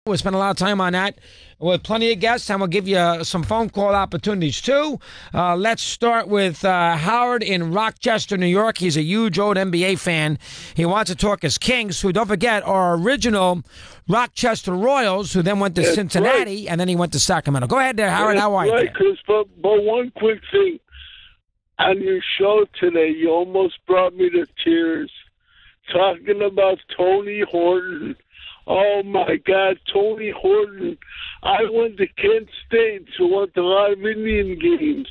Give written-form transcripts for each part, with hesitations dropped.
We'll spend a lot of time on that with plenty of guests, and we'll give you some phone call opportunities, too. Let's start with Howard in Rochester, New York. He's a huge old NBA fan. He wants to talk his Kings, who, don't forget, are original Rochester Royals, who then went to Cincinnati, and then he went to Sacramento. Go ahead there, Howard. How are you? Right, Chris, but one quick thing. On your show today, you almost brought me to tears talking about Tony Horton. Oh, my God, Tony Horton. I went to Kent State, so went to a lot of Indian games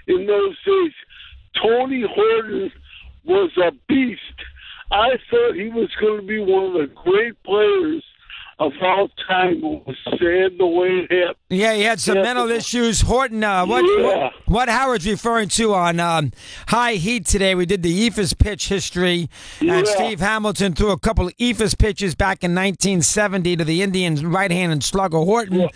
in those days. Tony Horton was a beast. I thought he was going to be one of the great players of all time. It was sad the way it happened. Yeah, he had some mental issues. Horton, what Howard's referring to on High Heat today, we did the Ephus pitch history, and Steve Hamilton threw a couple of Ephus pitches back in 1970 to the Indians' right-handed slugger Horton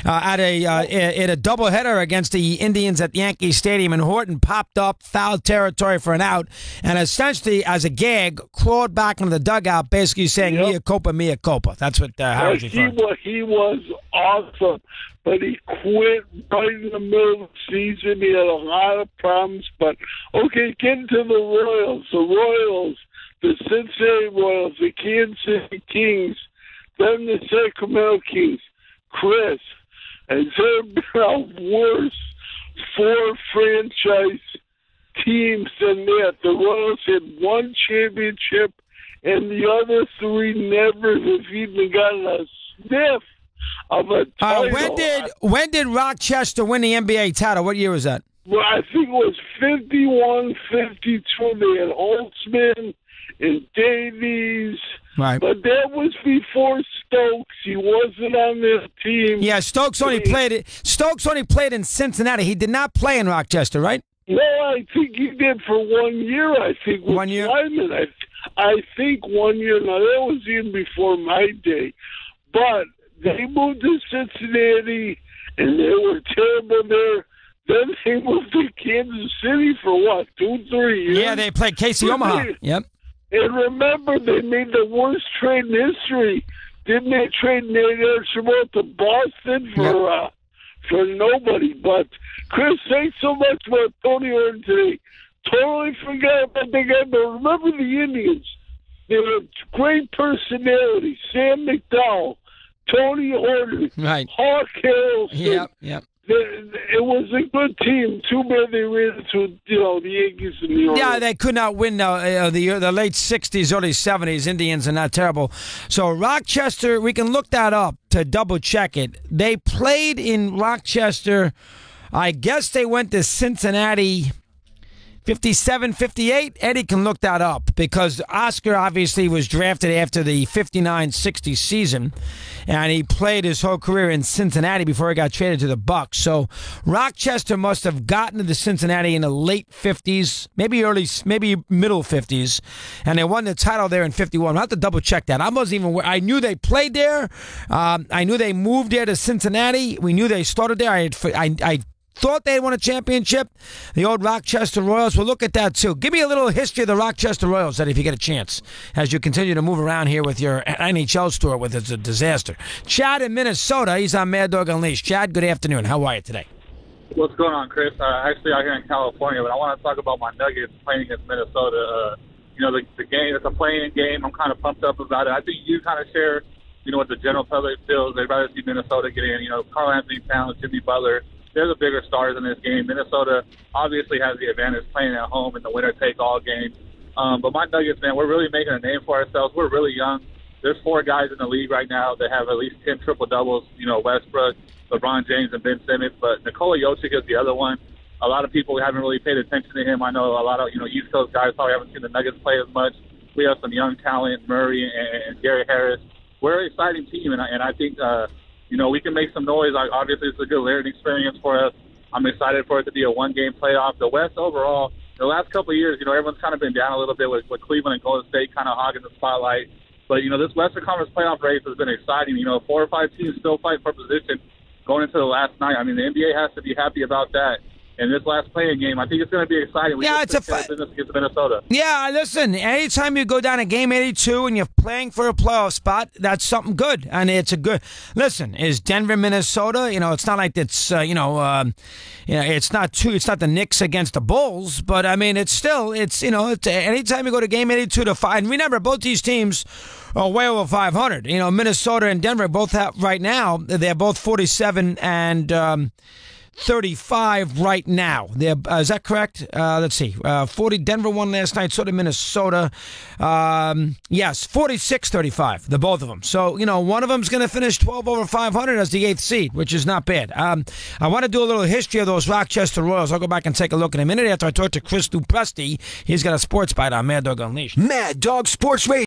at a doubleheader against the Indians at Yankee Stadium, and Horton popped up, foul territory for an out, and essentially, as a gag, crawled back into the dugout, basically saying, mea culpa, mea culpa. That's what Howard's referring to. He was awesome. But he quit right in the middle of the season. He had a lot of problems. But, okay, getting to the Royals. The Royals, the Cincinnati Royals, the Kansas City Kings, then the Sacramento Kings. Chris, has there been a worse four franchise teams than that? The Royals had one championship, and the other three never have even gotten a sniff of a title. When did Rochester win the NBA title? What year was that? Well, I think it was 51, 52. They had Holtzman and Davies. Right. But that was before Stokes. He wasn't on this team. Yeah, Stokes only played in Cincinnati. He did not play in Rochester, right? No, I think he did for 1 year, I think. With 1 year? Lyman. I think 1 year. Now, that was even before my day. But they moved to Cincinnati, and they were terrible there. Then they moved to Kansas City for, 2-3 years? Yeah, they played KC Omaha. Yep. And remember, they made the worst trade in history. Didn't they trade Nate Archibald to Boston for nobody? But, Chris, thanks so much about Tony Horton today. Totally forgot about the guy, but remember the Indians. They had great personality. Sam McDowell, Tony Horton, Hawk Harrelson. Yep. It was a good team. Too bad they ran into the Yankees in New York. Yeah, they could not win the late 60s, early 70s. Indians are not terrible. So Rochester, we can look that up to double check it. They played in Rochester. I guess they went to Cincinnati 57, 58. Eddie can look that up because Oscar obviously was drafted after the 59-60 season, and he played his whole career in Cincinnati before he got traded to the Bucks. So Rochester must have gotten to the Cincinnati in the late 50s, maybe middle 50s, and they won the title there in 51. I'll have to double check that. I knew they played there. I knew they moved there to Cincinnati. We knew they started there. I thought they won a championship, the old Rochester Royals. We'll look at that, too. Give me a little history of the Rochester Royals, Eddie, if you get a chance, as you continue to move around here with your NHL store, with it's a disaster. Chad in Minnesota, he's on Mad Dog Unleashed. Chad, good afternoon. How are you today? What's going on, Chris? Actually out here in California, but I want to talk about my Nuggets playing against Minnesota. The game, it's a playing game. I'm kind of pumped up about it. I think you kind of share, what the general public feels. They'd rather see Minnesota get in. Karl Anthony Towns, Jimmy Butler. They're the bigger stars in this game. Minnesota obviously has the advantage playing at home in the winner-take-all game. But my Nuggets, man, we're really making a name for ourselves. We're really young. There's 4 guys in the league right now that have at least 10 triple-doubles, Westbrook, LeBron James, and Ben Simmons. But Nikola Jokic is the other one. A lot of people haven't really paid attention to him. I know a lot of, East Coast guys probably haven't seen the Nuggets play as much. We have some young talent, Murray and Gary Harris. We're an exciting team, and I think we can make some noise. Obviously, it's a good learning experience for us. I'm excited for it to be a one-game playoff. The West overall, the last couple of years, everyone's kind of been down a little bit with Cleveland and Golden State kind of hogging the spotlight. But, this Western Conference playoff race has been exciting. 4 or 5 teams still fight for position going into the last night. I mean, the NBA has to be happy about that. in this last playing game. I think it's going to be exciting. It's a business against Minnesota. Yeah, listen, anytime you go down to game 82 and you're playing for a playoff spot, that's something good. And it's a good. Listen, is Denver, Minnesota? It's not like it's it's not the Knicks against the Bulls, but I mean, it's anytime you go to game 82 to 5. And remember, both these teams are way over 500. Minnesota and Denver both have right now. They're both 47 and 35 right now. Is that correct? Let's see. 40. Denver won last night. So did Minnesota. Yes, 46-35. The both of them. So one of them's going to finish 12 over 500 as the 8th seed, which is not bad. I want to do a little history of those Rochester Royals. I'll go back and take a look in a minute after I talk to Chris Dupresti. He's got a sports bite on Mad Dog Unleashed. Mad Dog Sports Radio.